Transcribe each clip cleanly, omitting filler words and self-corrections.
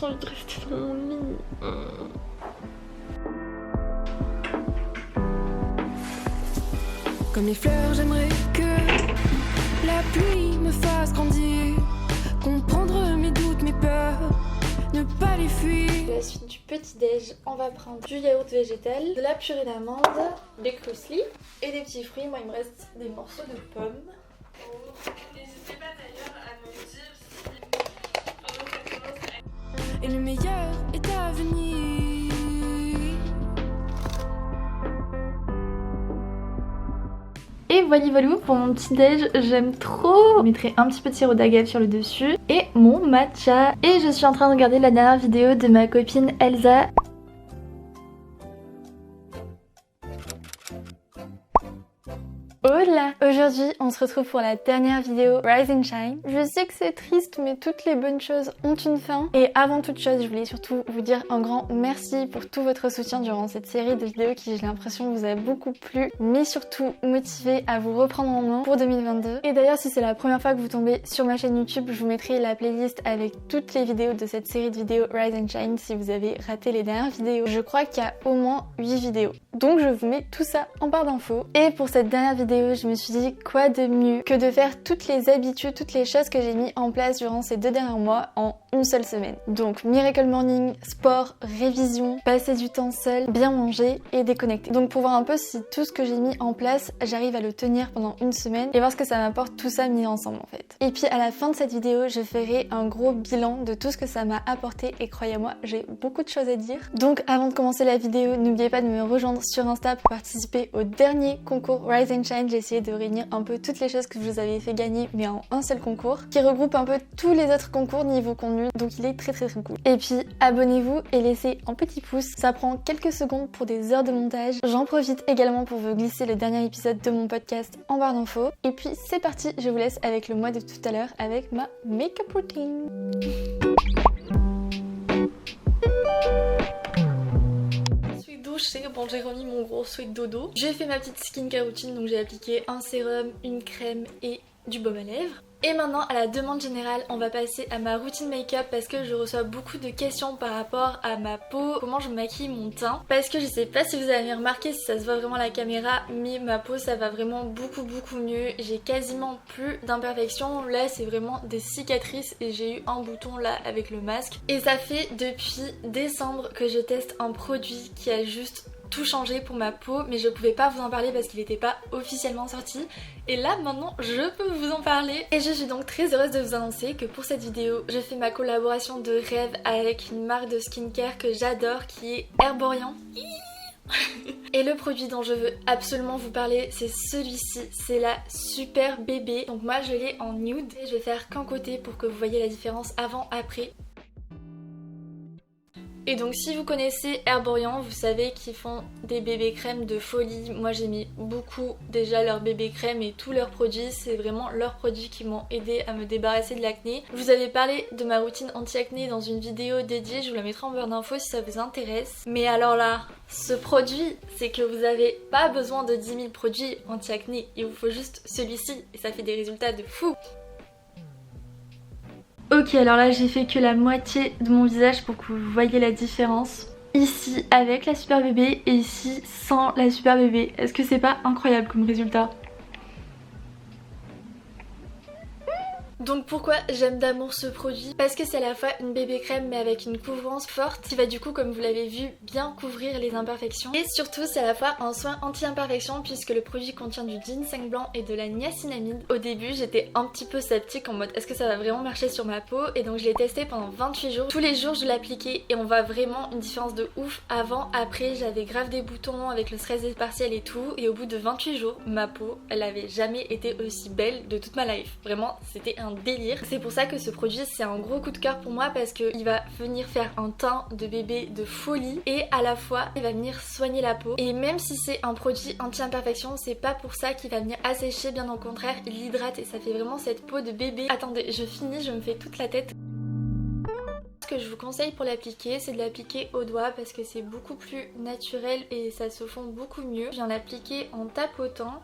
envie de rester dans mon lit. Comme les fleurs, j'aimerais que la pluie me fasse grandir, comprendre mes doutes, mes peurs, ne pas les fuir. La suite du petit déj, on va prendre du yaourt végétal, de la purée d'amande, des cruisli et des petits fruits. Moi il me reste des morceaux de pommes. N'hésitez pas d'ailleurs à me dire si pendant que ça commence à... Et le meilleur est à venir. Et voilà pour mon petit déj, j'aime trop. Je mettrai un petit peu de sirop d'agave sur le dessus et mon matcha. Et je suis en train de regarder la dernière vidéo de ma copine Elsa. Hola! Aujourd'hui, on se retrouve pour la dernière vidéo Rise and Shine. Je sais que c'est triste, mais toutes les bonnes choses ont une fin. Et avant toute chose, je voulais surtout vous dire un grand merci pour tout votre soutien durant cette série de vidéos qui, j'ai l'impression, vous a beaucoup plu, mais surtout motivé à vous reprendre en main pour 2022. Et d'ailleurs, si c'est la première fois que vous tombez sur ma chaîne YouTube, je vous mettrai la playlist avec toutes les vidéos de cette série de vidéos Rise and Shine si vous avez raté les dernières vidéos. Je crois qu'il y a au moins 8 vidéos. Donc je vous mets tout ça en barre d'infos. Et pour cette dernière vidéo, je me suis dit quoi de mieux que de faire toutes les habitudes, toutes les choses que j'ai mis en place durant ces 2 derniers mois en une seule semaine. Donc Miracle Morning, sport, révision, passer du temps seul, bien manger et déconnecter. Donc pour voir un peu si tout ce que j'ai mis en place, j'arrive à le tenir pendant une semaine et voir ce que ça m'apporte tout ça mis ensemble en fait. Et puis à la fin de cette vidéo, je ferai un gros bilan de tout ce que ça m'a apporté et croyez-moi, j'ai beaucoup de choses à dire. Donc avant de commencer la vidéo, n'oubliez pas de me rejoindre sur Insta pour participer au dernier concours Rise and Shine. J'ai essayé de réunir un peu toutes les choses que je vous avais fait gagner mais en un seul concours qui regroupe un peu tous les autres concours niveau contenu, donc il est très cool. Et puis abonnez-vous et laissez un petit pouce, ça prend quelques secondes pour des heures de montage. J'en profite également pour vous glisser le dernier épisode de mon podcast en barre d'infos. Et puis c'est parti, je vous laisse avec le mois de tout à l'heure avec ma make-up routine. Bon, j'ai remis mon gros sweat dodo. J'ai fait ma petite skincare routine, donc j'ai appliqué un sérum, une crème et du baume à lèvres. Et maintenant, à la demande générale, on va passer à ma routine make-up parce que je reçois beaucoup de questions par rapport à ma peau, comment je maquille mon teint. Parce que je sais pas si vous avez remarqué, si ça se voit vraiment à la caméra, mais ma peau ça va vraiment beaucoup mieux. J'ai quasiment plus d'imperfections. Là, c'est vraiment des cicatrices et j'ai eu un bouton là avec le masque. Et ça fait depuis décembre que je teste un produit qui a juste tout changé pour ma peau, mais je pouvais pas vous en parler parce qu'il n'était pas officiellement sorti. Et là maintenant je peux vous en parler. Et je suis donc très heureuse de vous annoncer que pour cette vidéo je fais ma collaboration de rêve avec une marque de skincare que j'adore qui est Herborian. Et le produit dont je veux absolument vous parler, c'est celui-ci, c'est la Super Bébé. Donc moi je l'ai en nude et je vais faire qu'un côté pour que vous voyez la différence avant-après. Et donc si vous connaissez Herborian, vous savez qu'ils font des bébés crèmes de folie. Moi j'ai mis beaucoup déjà leurs bébés crèmes et tous leurs produits. C'est vraiment leurs produits qui m'ont aidé à me débarrasser de l'acné. Je vous avais parlé de ma routine anti-acné dans une vidéo dédiée, je vous la mettrai en barre d'infos si ça vous intéresse. Mais alors là, ce produit, c'est que vous avez pas besoin de 10 000 produits anti-acné. Il vous faut juste celui-ci et ça fait des résultats de fou. Ok, alors là j'ai fait que la moitié de mon visage pour que vous voyez la différence. Ici avec la Super Bébé et ici sans la Super Bébé. Est-ce que c'est pas incroyable comme résultat ? Donc pourquoi j'aime d'amour ce produit? Parce que c'est à la fois une bébé crème mais avec une couvrance forte qui va du coup, comme vous l'avez vu, bien couvrir les imperfections. Et surtout c'est à la fois un soin anti-imperfection puisque le produit contient du ginseng blanc et de la niacinamide. Au début j'étais un petit peu sceptique en mode est-ce que ça va vraiment marcher sur ma peau, et donc je l'ai testé pendant 28 jours. Tous les jours je l'appliquais et on voit vraiment une différence de ouf. Avant, après j'avais grave des boutons avec le stress des partiels et tout, et au bout de 28 jours ma peau elle avait jamais été aussi belle de toute ma life. Vraiment c'était un délire. C'est pour ça que ce produit c'est un gros coup de cœur pour moi parce qu'il va venir faire un teint de bébé de folie et à la fois il va venir soigner la peau. Et même si c'est un produit anti-imperfection, c'est pas pour ça qu'il va venir assécher, bien au contraire il hydrate et ça fait vraiment cette peau de bébé. Attendez, je finis, je me fais toute la tête. Ce que je vous conseille pour l'appliquer, c'est de l'appliquer au doigt parce que c'est beaucoup plus naturel et ça se fond beaucoup mieux. Je viens l'appliquer en tapotant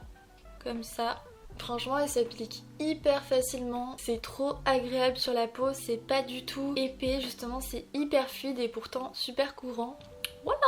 comme ça. Franchement elle s'applique hyper facilement, c'est trop agréable sur la peau, c'est pas du tout épais, justement c'est hyper fluide et pourtant super courant. Voilà.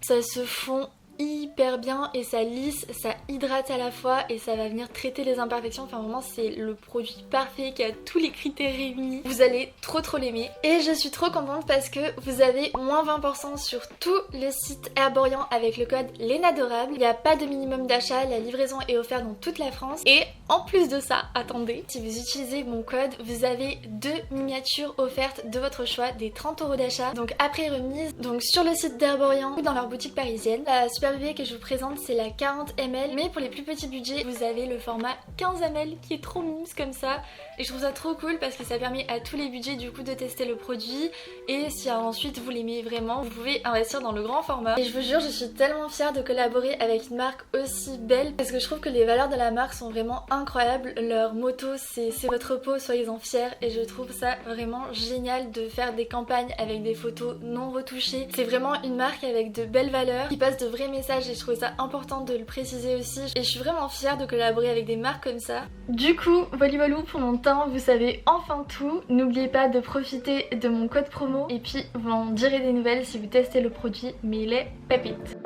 Ça se fond hyper bien et ça lisse, ça hydrate à la fois et ça va venir traiter les imperfections. Enfin vraiment c'est le produit parfait qui a tous les critères réunis. Vous allez trop l'aimer. Et je suis trop contente parce que vous avez moins 20% sur tout le site Herborian avec le code LENADORABLE. Il n'y a pas de minimum d'achat, la livraison est offerte dans toute la France. Et en plus de ça, attendez, si vous utilisez mon code, vous avez 2 miniatures offertes de votre choix, des 30 € d'achat. Donc après remise, donc sur le site d'Herborian ou dans leur boutique parisienne. La super bébé que je vous présente c'est la 40 ml, mais pour les plus petits budgets vous avez le format 15 ml qui est trop mimes comme ça et je trouve ça trop cool parce que ça permet à tous les budgets du coup de tester le produit et si ensuite vous l'aimez vraiment vous pouvez investir dans le grand format. Et je vous jure je suis tellement fière de collaborer avec une marque aussi belle parce que je trouve que les valeurs de la marque sont vraiment incroyables. Leur motto c'est votre peau, soyez-en fiers et je trouve ça vraiment génial de faire des campagnes avec des photos non retouchées. C'est vraiment une marque avec de belles valeurs qui passe de vrais message et je trouvais ça important de le préciser aussi et je suis vraiment fière de collaborer avec des marques comme ça. Du coup, voilà pour mon temps, vous savez enfin tout. N'oubliez pas de profiter de mon code promo et puis vous en direz des nouvelles si vous testez le produit, mais il est pépite.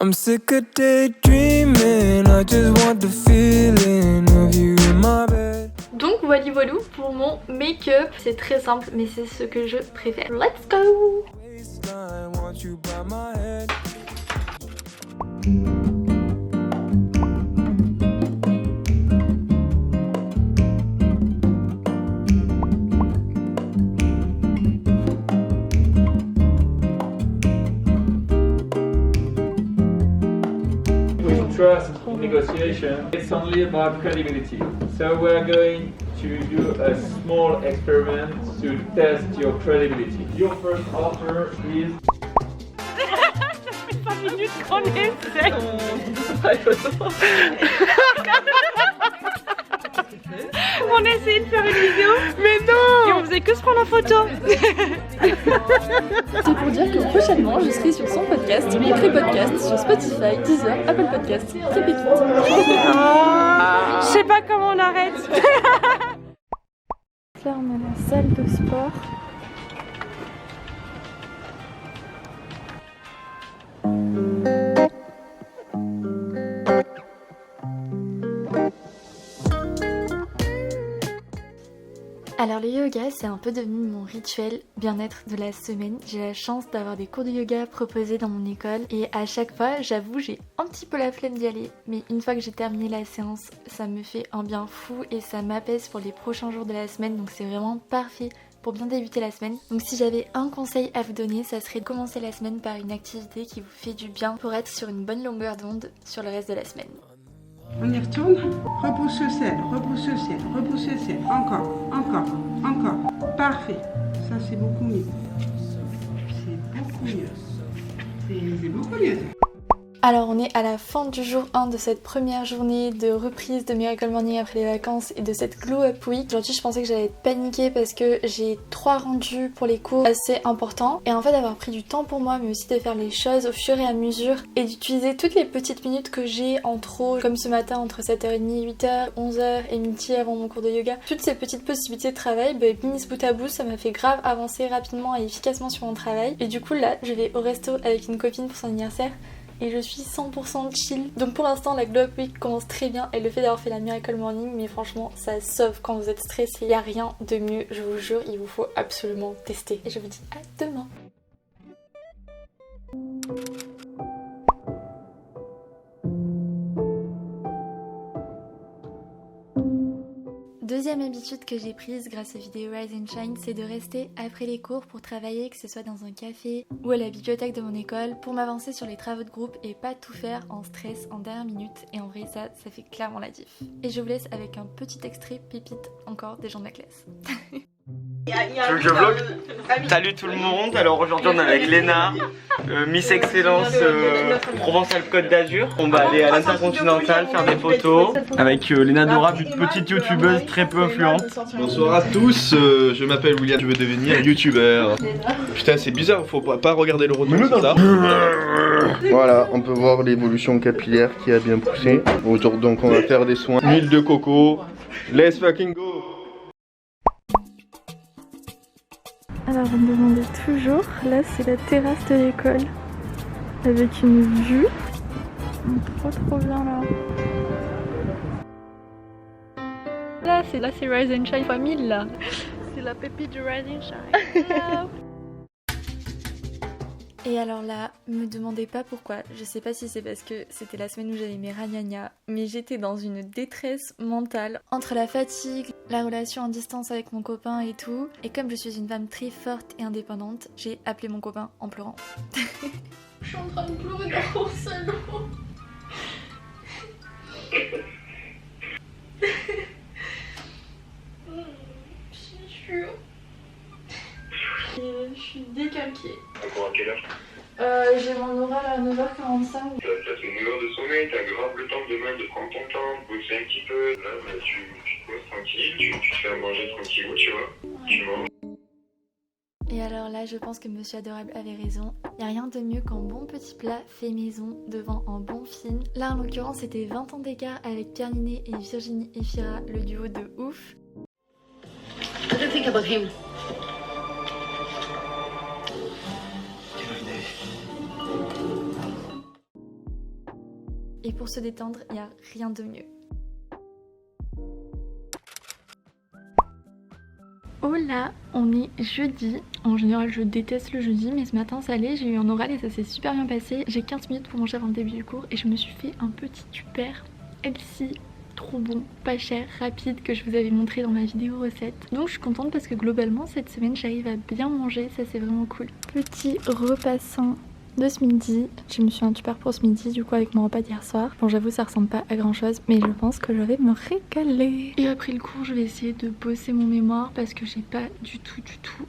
I'm sick of daydreaming, I just want the feeling of you in my bed. Donc voilà pour mon make-up, c'est très simple mais c'est ce que je préfère. Let's go! Trust negotiation, it's only about credibility. So we're going to do a small experiment to test your credibility. Your first offer is... Ça fait 5 minutes qu'on essaie. On a essayé de faire une vidéo, mais non. Et on faisait que se prendre en photo. C'est pour dire que prochainement je serai sur son podcast, Écrit Podcast, sur Spotify, Deezer, Apple Podcast, c'est pépite. Je sais pas comment on arrête. Là on a la salle de sport. Alors le yoga c'est un peu devenu mon rituel bien-être de la semaine. J'ai la chance d'avoir des cours de yoga proposés dans mon école et à chaque fois j'avoue j'ai un petit peu la flemme d'y aller, mais une fois que j'ai terminé la séance ça me fait un bien fou et ça m'apaise pour les prochains jours de la semaine, donc c'est vraiment parfait pour bien débuter la semaine. Donc si j'avais un conseil à vous donner, ça serait de commencer la semaine par une activité qui vous fait du bien pour être sur une bonne longueur d'onde sur le reste de la semaine. On y retourne. Repousse le ciel, repousse le ciel, repousse le ciel. Encore. Parfait. Ça, c'est beaucoup mieux. C'est beaucoup mieux. Alors on est à la fin du jour 1 de cette première journée de reprise de Miracle Morning après les vacances et de cette Glow Up Week. Aujourd'hui je pensais que j'allais être paniquée parce que j'ai 3 rendus pour les cours assez importants et en fait d'avoir pris du temps pour moi mais aussi de faire les choses au fur et à mesure et d'utiliser toutes les petites minutes que j'ai en trop, comme ce matin entre 7h30, 8h, 11h et midi avant mon cours de yoga. Toutes ces petites possibilités de travail, mis bout à bout, ça m'a fait grave avancer rapidement et efficacement sur mon travail. Et du coup là je vais au resto avec une copine pour son anniversaire et je suis 100% chill. Donc pour l'instant la Glow Up Week commence très bien et le fait d'avoir fait la Miracle Morning, mais franchement ça sauve quand vous êtes stressé. Il n'y a rien de mieux, je vous jure, il vous faut absolument tester. Et je vous dis à demain. Deuxième habitude que j'ai prise grâce aux vidéos Rise and Shine, c'est de rester après les cours pour travailler, que ce soit dans un café ou à la bibliothèque de mon école, pour m'avancer sur les travaux de groupe et pas tout faire en stress en dernière minute. Et en vrai ça fait clairement la diff. Et je vous laisse avec un petit extrait pépite encore des gens de la classe. Tu veux que je vlog? Salut tout le monde, alors aujourd'hui on est avec Léna, Miss Excellence Provence-Alpes-Côte d'Azur. On va aller à l'Intercontinental faire des photos avec Léna Dora, une petite youtubeuse très peu influente. Bonsoir à tous, je m'appelle William, je veux devenir youtubeur. Putain c'est bizarre, faut pas regarder le retour de ça. Voilà, on peut voir l'évolution capillaire qui a bien poussé. Autour, donc on va faire des soins. Huile de coco, let's fucking go. Alors vous me demandez toujours, là c'est la terrasse de l'école avec une vue trop bien là. Là c'est Rise and Shine x 1000 là. C'est la pépite du Rise and Shine. Et alors là, me demandez pas pourquoi, je sais pas si c'est parce que c'était la semaine où j'avais mes ragnagnas, mais j'étais dans une détresse mentale entre la fatigue, la relation en distance avec mon copain et tout, et comme je suis une femme très forte et indépendante, j'ai appelé mon copain en pleurant. Je suis en train de pleurer dans mon salon. Je suis décalquée. Encore à quelle heure? J'ai mon oral à 9h45. Ça fait 9 heures de sommeil, t'as grave le temps demain de prendre ton temps, de bosser un petit peu. Là, bah, tu te poses tranquille, tu te fais à manger tranquille, tu vois. Ouais. Tu manges. Et alors là, je pense que Monsieur Adorable avait raison. Y a rien de mieux qu'un bon petit plat fait maison devant un bon film. Là, en l'occurrence, c'était 20 ans d'écart avec Pierre Ninet et Virginie Efira, le duo de ouf. What do you think about him? Et pour se détendre, il n'y a rien de mieux. Oh là, on est jeudi. En général, je déteste le jeudi, mais ce matin ça allait, j'ai eu un oral et ça s'est super bien passé. J'ai 15 minutes pour manger avant le début du cours et je me suis fait un petit tupper healthy, trop bon, pas cher, rapide, que je vous avais montré dans ma vidéo recette. Donc je suis contente parce que globalement cette semaine j'arrive à bien manger, ça c'est vraiment cool. Petit repas sain de ce midi. Je me suis un tupper pour ce midi du coup avec mon repas d'hier soir. Bon j'avoue ça ressemble pas à grand chose mais je pense que je vais me régaler. Et après le cours je vais essayer de bosser mon mémoire parce que j'ai pas du tout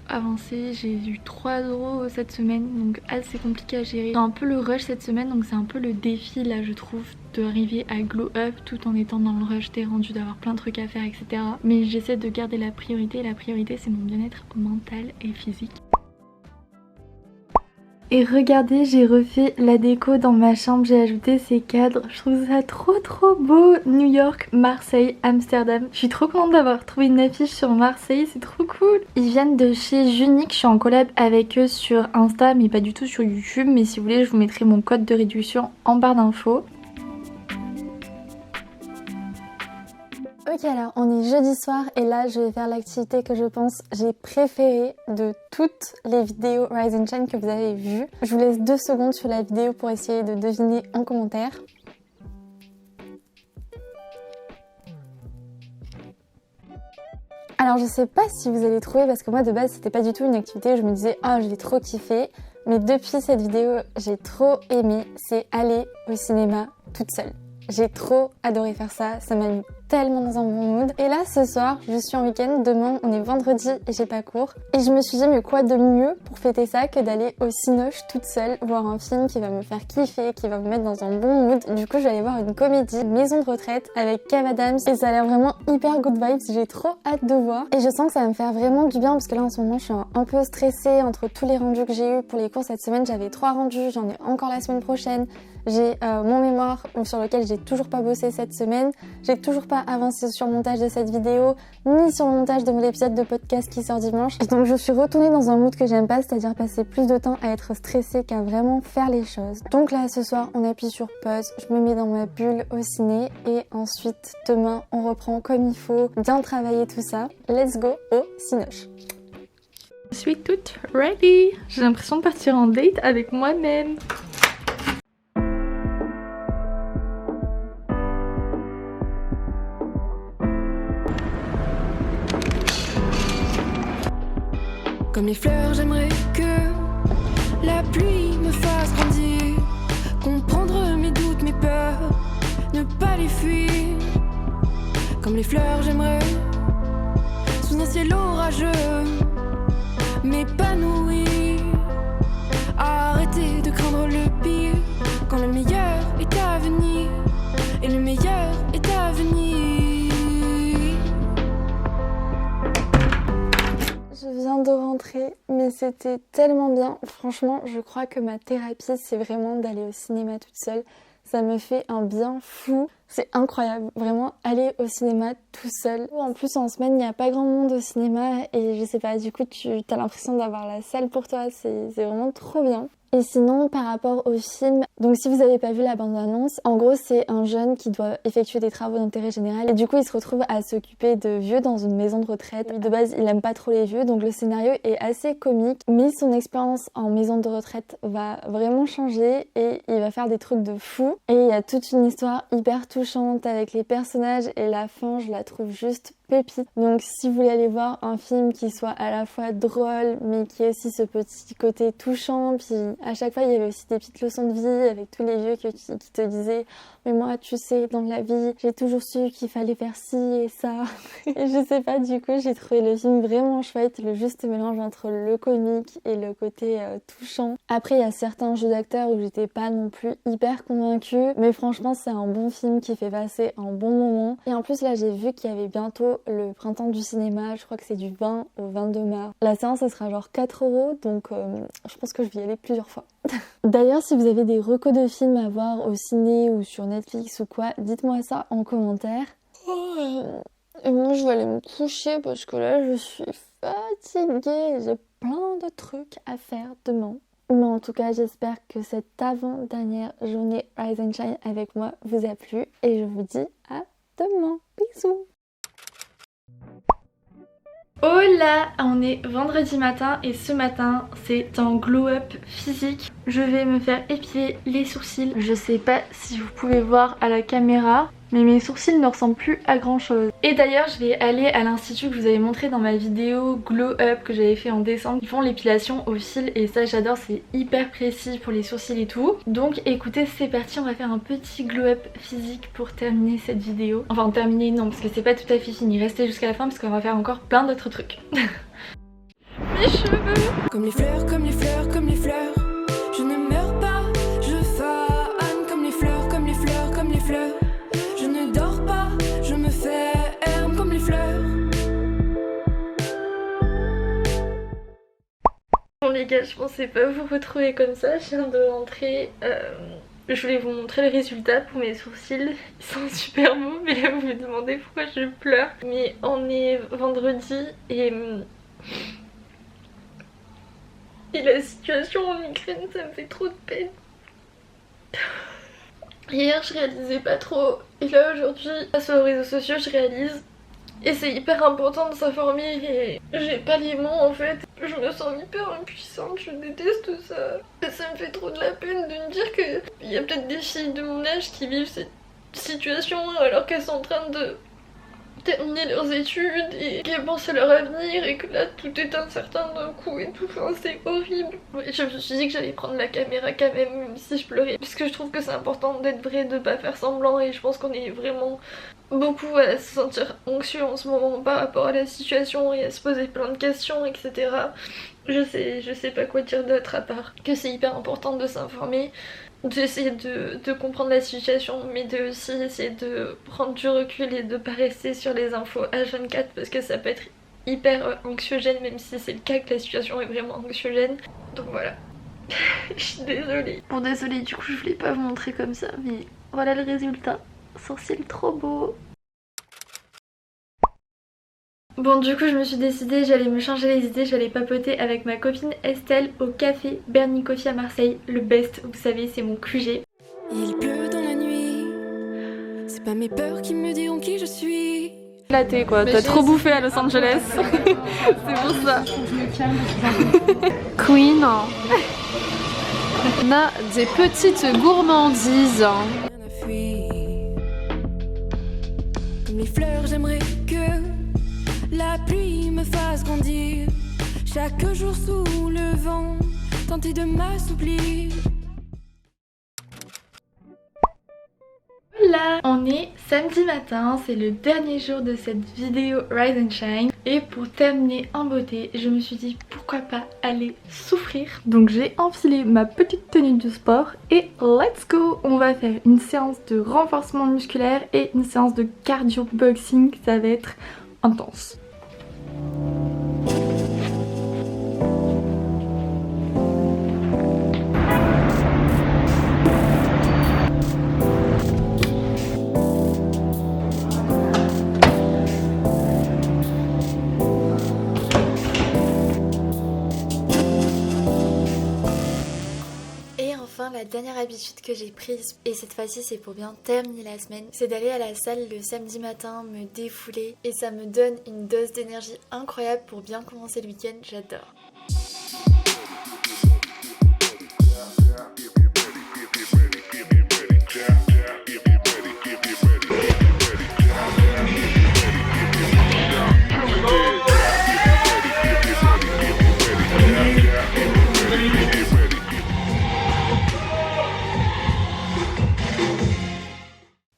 avancé. J'ai eu 3 € cette semaine donc assez compliqué à gérer. C'est un peu le rush cette semaine donc c'est un peu le défi là je trouve d'arriver à glow up tout en étant dans le rush des rendus, d'avoir plein de trucs à faire etc. Mais j'essaie de garder la priorité et la priorité c'est mon bien-être mental et physique. Et regardez, j'ai refait la déco dans ma chambre, j'ai ajouté ces cadres. Je trouve ça trop beau. New York, Marseille, Amsterdam. Je suis trop contente d'avoir trouvé une affiche sur Marseille, c'est trop cool. Ils viennent de chez Junique, je suis en collab avec eux sur Insta, mais pas du tout sur YouTube. Mais si vous voulez, je vous mettrai mon code de réduction en barre d'infos. Ok alors on est jeudi soir et là je vais faire l'activité que je pense j'ai préférée de toutes les vidéos Rise and Shine que vous avez vues. Je vous laisse 2 secondes sur la vidéo pour essayer de deviner en commentaire. Alors je sais pas si vous allez trouver parce que moi de base c'était pas du tout une activité où je me disais oh je vais trop kiffer. Mais depuis cette vidéo j'ai trop aimé, c'est aller au cinéma toute seule. J'ai trop adoré faire ça, ça m'a mis tellement dans un bon mood. Et là ce soir, je suis en week-end, demain on est vendredi et j'ai pas cours. Et je me suis dit mais quoi de mieux pour fêter ça que d'aller au Cinoche toute seule, voir un film qui va me faire kiffer, qui va me mettre dans un bon mood. Du coup je vais aller voir une comédie, Maison de retraite avec Kev Adams et ça a l'air vraiment hyper good vibes, j'ai trop hâte de voir. Et je sens que ça va me faire vraiment du bien parce que là en ce moment je suis un peu stressée entre tous les rendus que j'ai eu pour les cours cette semaine. J'avais 3 rendus, j'en ai encore la semaine prochaine. J'ai mon mémoire sur lequel j'ai toujours pas bossé cette semaine. J'ai toujours pas avancé sur le montage de cette vidéo, ni sur le montage de mon épisode de podcast qui sort dimanche. Et donc je suis retournée dans un mood que j'aime pas, c'est-à-dire passer plus de temps à être stressée qu'à vraiment faire les choses. Donc là ce soir on appuie sur pause, je me mets dans ma bulle au ciné et ensuite demain on reprend comme il faut, bien travailler tout ça. Let's go au Cinoche. Je suis toute ready. J'ai l'impression de partir en date avec moi-même. Comme les fleurs, j'aimerais que la pluie me fasse grandir, comprendre mes doutes, mes peurs, ne pas les fuir. Comme les fleurs, j'aimerais sous un ciel orageux c'était tellement bien. Franchement, je crois que ma thérapie, c'est vraiment d'aller au cinéma toute seule. Ça me fait un bien fou. C'est incroyable, vraiment, aller au cinéma tout seul. En plus, en semaine, il n'y a pas grand monde au cinéma et je sais pas, du coup, tu as l'impression d'avoir la salle pour toi. C'est vraiment trop bien. Et sinon, par rapport au film, donc si vous n'avez pas vu la bande-annonce, en gros c'est un jeune qui doit effectuer des travaux d'intérêt général et du coup il se retrouve à s'occuper de vieux dans une maison de retraite. De base il aime pas trop les vieux, donc le scénario est assez comique, mais son expérience en maison de retraite va vraiment changer et il va faire des trucs de fou. Et il y a toute une histoire hyper touchante avec les personnages et la fin je la trouve juste pépite. Donc si vous voulez aller voir un film qui soit à la fois drôle mais qui ait aussi ce petit côté touchant, puis à chaque fois il y avait aussi des petites leçons de vie avec tous les vieux qui te disaient mais moi tu sais dans la vie j'ai toujours su qu'il fallait faire ci et ça. Et je sais pas, du coup j'ai trouvé le film vraiment chouette, le juste mélange entre le comique et le côté touchant. Après il y a certains jeux d'acteurs où j'étais pas non plus hyper convaincue, mais franchement c'est un bon film qui fait passer un bon moment. Et en plus là j'ai vu qu'il y avait bientôt le printemps du cinéma, je crois que c'est du 20 au 22 mars. La séance ça sera genre 4 €, donc je pense que je vais y aller plusieurs fois. D'ailleurs si vous avez des recos de films à voir au ciné ou sur Netflix ou quoi, dites-moi ça en commentaire. Et moi je vais aller me coucher parce que là je suis fatiguée, j'ai plein de trucs à faire demain. Mais en tout cas j'espère que cette avant-dernière journée Rise and Shine avec moi vous a plu et je vous dis à demain. Bisous. Oh là, on est vendredi matin et ce matin c'est un glow-up physique. Je vais me faire épiler les sourcils. Je sais pas si vous pouvez voir à la caméra, mais mes sourcils ne ressemblent plus à grand chose. Et d'ailleurs je vais aller à l'institut que je vous avais montré dans ma vidéo glow up que j'avais fait en décembre. Ils font l'épilation au fil et ça j'adore, c'est hyper précis pour les sourcils et tout. Donc écoutez, c'est parti, on va faire un petit glow up physique pour terminer cette vidéo. Enfin terminer non, parce que c'est pas tout à fait fini, restez jusqu'à la fin parce qu'on va faire encore plein d'autres trucs. Mes cheveux. Comme les fleurs, comme les fleurs, comme les fleurs. Je ne meurs pas, je fane comme les fleurs, comme les fleurs, comme les fleurs. Je ne dors pas, je me ferme comme les fleurs. Bon les gars, je pensais pas vous retrouver comme ça, je viens de rentrer. Je voulais vous montrer le résultat pour mes sourcils. Ils sont super beaux, mais là vous me demandez pourquoi je pleure. Mais on est vendredi et la situation en Ukraine, ça me fait trop de peine. Hier je réalisais pas trop et là aujourd'hui grâce aux réseaux sociaux je réalise et c'est hyper important de s'informer et j'ai pas les mots en fait. Je me sens hyper impuissante, je déteste ça. Et ça me fait trop de la peine de me dire qu'il y a peut-être des filles de mon âge qui vivent cette situation alors qu'elles sont en train de terminer leurs études et qu'elles pensent à leur avenir et que là tout est incertain d'un coup et tout, enfin, c'est horrible. Et je me suis dit que j'allais prendre la caméra quand même si je pleurais parce que je trouve que c'est important d'être vrai, de pas faire semblant et je pense qu'on est vraiment beaucoup à se sentir anxieux en ce moment par rapport à la situation et à se poser plein de questions etc. Je sais pas quoi dire d'autre à part que c'est hyper important de s'informer, d'essayer de comprendre la situation mais de aussi essayer de prendre du recul et de pas rester sur les infos H24 parce que ça peut être hyper anxiogène même si c'est le cas que la situation est vraiment anxiogène. Donc voilà. Je suis désolée. Bon désolée, du coup je voulais pas vous montrer comme ça mais voilà le résultat. Sourcils trop beau. Bon du coup je me suis décidée, j'allais me changer les idées, j'allais papoter avec ma copine Estelle au café Bernie Coffee à Marseille, le best, vous savez c'est mon QG. Il pleut dans la nuit, c'est pas mes peurs qui me diront qui je suis. Là t'es quoi, t'as trop bouffé à Los Angeles. C'est pour ça. Queen. On a des petites gourmandises. Comme les fleurs, j'aimerais que la pluie me fasse grandir. Chaque jour sous le vent, tenter de m'assouplir. Là, on est samedi matin, c'est le dernier jour de cette vidéo Rise and Shine. Et pour terminer en beauté, je me suis dit pourquoi pas aller souffrir. Donc j'ai enfilé ma petite tenue de sport et let's go. On va faire une séance de renforcement musculaire et une séance de cardio boxing, ça va être intense. Et enfin, la dernière habitude que j'ai prise, et cette fois-ci c'est pour bien terminer la semaine, c'est d'aller à la salle le samedi matin, me défouler, et ça me donne une dose d'énergie incroyable pour bien commencer le week-end, j'adore.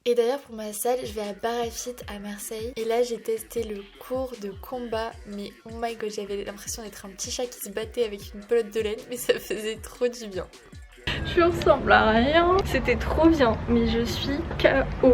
Et d'ailleurs pour ma salle, je vais à Barafit à Marseille et là j'ai testé le cours de combat, mais oh my god, j'avais l'impression d'être un petit chat qui se battait avec une pelote de laine, mais ça faisait trop du bien. Je ressemble à rien, c'était trop bien, mais je suis KO.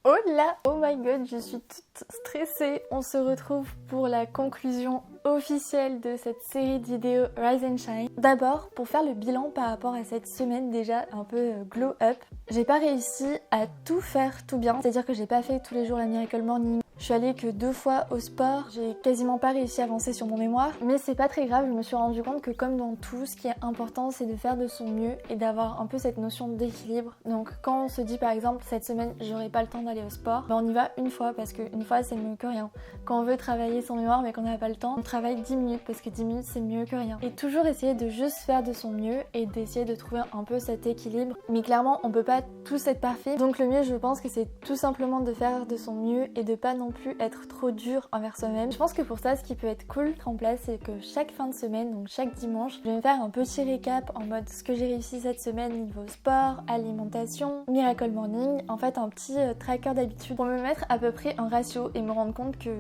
Oh là, oh my god, je suis toute stressée. On se retrouve pour la conclusion officielle de cette série de vidéos Rise and Shine. D'abord, pour faire le bilan par rapport à cette semaine déjà un peu glow up, j'ai pas réussi à tout faire tout bien. C'est-à-dire que j'ai pas fait tous les jours la Miracle Morning. Je suis allée que 2 fois au sport, j'ai quasiment pas réussi à avancer sur mon mémoire, mais c'est pas très grave, je me suis rendu compte que comme dans tout, ce qui est important c'est de faire de son mieux et d'avoir un peu cette notion d'équilibre. Donc quand on se dit par exemple cette semaine j'aurai pas le temps d'aller au sport, ben on y va une fois parce qu'une fois c'est mieux que rien. Quand on veut travailler son mémoire mais qu'on n'a pas le temps, on travaille 10 minutes parce que 10 minutes c'est mieux que rien. Et toujours essayer de juste faire de son mieux et d'essayer de trouver un peu cet équilibre. Mais clairement on peut pas tous être parfait, donc le mieux je pense que c'est tout simplement de faire de son mieux et de pas non plus être trop dur envers soi-même. Je pense que pour ça, ce qui peut être cool en place, c'est que chaque fin de semaine, donc chaque dimanche, je vais me faire un petit récap en mode ce que j'ai réussi cette semaine niveau sport, alimentation, Miracle Morning, en fait un petit tracker d'habitude pour me mettre à peu près un ratio et me rendre compte que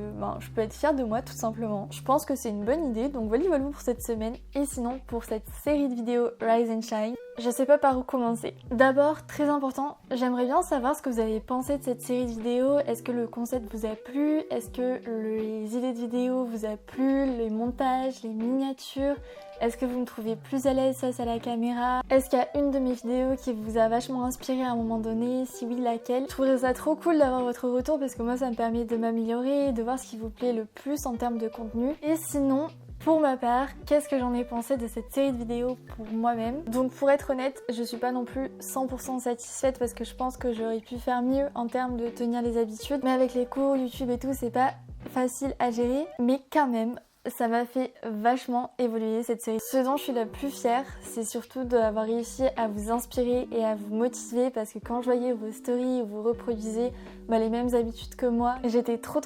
je peux être fière de moi tout simplement. Je pense que c'est une bonne idée, donc voilà pour cette semaine. Et sinon, pour cette série de vidéos Rise and Shine, je sais pas par où commencer. D'abord, très important, j'aimerais bien savoir ce que vous avez pensé de cette série de vidéos. Est-ce que le concept vous a plu? Est-ce que les idées de vidéos vous a plu? Les montages, les miniatures? Est-ce que vous me trouvez plus à l'aise face à la caméra? Est-ce qu'il y a une de mes vidéos qui vous a vachement inspiré à un moment donné? Si oui, laquelle? Je trouverais ça trop cool d'avoir votre retour parce que moi ça me permet de m'améliorer, de voir ce qui vous plaît le plus en termes de contenu. Et sinon, pour ma part, qu'est-ce que j'en ai pensé de cette série de vidéos pour moi-même? Donc pour être honnête, je suis pas non plus 100% satisfaite parce que je pense que j'aurais pu faire mieux en termes de tenir les habitudes. Mais avec les cours, YouTube et tout, c'est pas facile à gérer. Mais quand même, ça m'a fait vachement évoluer cette série. Ce dont je suis la plus fière, c'est surtout d'avoir réussi à vous inspirer et à vous motiver parce que quand je voyais vos stories où vous reproduisez les mêmes habitudes que moi, j'étais trop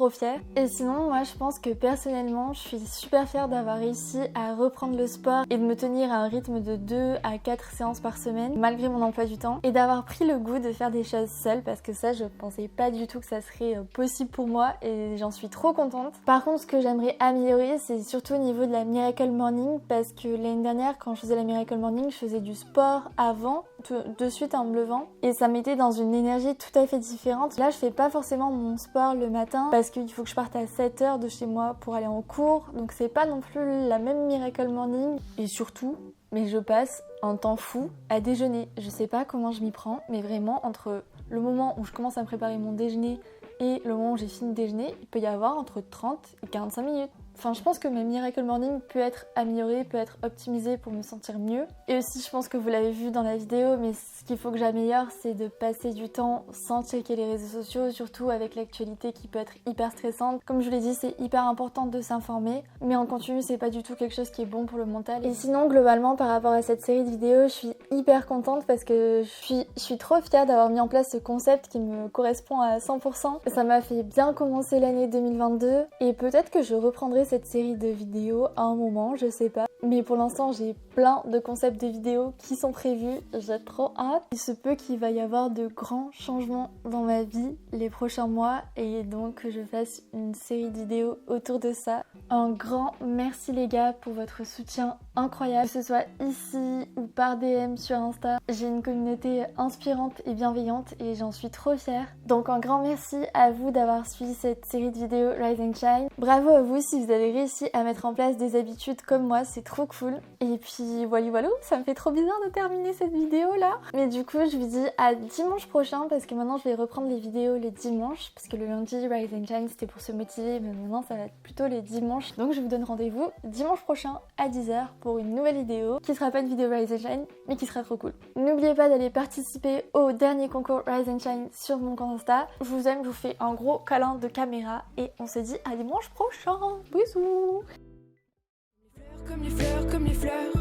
fière. Et sinon, moi je pense que personnellement, je suis super fière d'avoir réussi à reprendre le sport et de me tenir à un rythme de 2 à 4 séances par semaine malgré mon emploi du temps et d'avoir pris le goût de faire des choses seule parce que ça, je pensais pas du tout que ça serait possible pour moi et j'en suis trop contente. Par contre, ce que j'aimerais améliorer, c'est surtout au niveau de la Miracle Morning parce que l'année dernière, quand je faisais la Miracle Morning, je faisais du sport avant, de suite en me levant et ça m'était dans une énergie tout à fait différente. Là, je fais pas forcément mon sport le matin parce qu'il faut que je parte à 7h de chez moi pour aller en cours, donc c'est pas non plus la même Miracle Morning. Et surtout, mais je passe un temps fou à déjeuner. Je sais pas comment je m'y prends, mais vraiment entre le moment où je commence à me préparer mon déjeuner et le moment où j'ai fini de déjeuner, il peut y avoir entre 30 et 45 minutes. Enfin, je pense que ma Miracle Morning peut être améliorée, peut être optimisée pour me sentir mieux. Et aussi, je pense que vous l'avez vu dans la vidéo, mais ce qu'il faut que j'améliore, c'est de passer du temps sans checker les réseaux sociaux, surtout avec l'actualité qui peut être hyper stressante. Comme je vous l'ai dit, c'est hyper important de s'informer, mais en continu, c'est pas du tout quelque chose qui est bon pour le mental. Et sinon, globalement, par rapport à cette série de vidéos, je suis hyper contente parce que je suis trop fière d'avoir mis en place ce concept qui me correspond à 100%. Ça m'a fait bien commencer l'année 2022 et peut-être que je reprendrai cette série de vidéos à un moment, je sais pas. Mais pour l'instant, j'ai plein de concepts de vidéos qui sont prévus, j'ai trop hâte. Il se peut qu'il va y avoir de grands changements dans ma vie les prochains mois et donc que je fasse une série de vidéos autour de ça. Un grand merci les gars pour votre soutien incroyable, que ce soit ici ou par DM sur Insta. J'ai une communauté inspirante et bienveillante et j'en suis trop fière. Donc un grand merci à vous d'avoir suivi cette série de vidéos Rise and Shine. Bravo à vous si vous avez réussi à mettre en place des habitudes comme moi, c'est trop cool. Et puis voilà, ça me fait trop bizarre de terminer cette vidéo là. Mais du coup, je vous dis à dimanche prochain parce que maintenant je vais reprendre les vidéos le dimanche parce que le lundi Rise and Shine c'était pour se motiver, mais maintenant ça va être plutôt les dimanches. Donc je vous donne rendez-vous dimanche prochain à 10h pour pour une nouvelle vidéo qui sera pas une vidéo Rise and Shine mais qui sera trop cool. N'oubliez pas d'aller participer au dernier concours Rise and Shine sur mon compte Insta. Je vous aime, je vous fais un gros câlin de caméra et on se dit à dimanche prochain. Bisous. Comme les fleurs, comme les fleurs.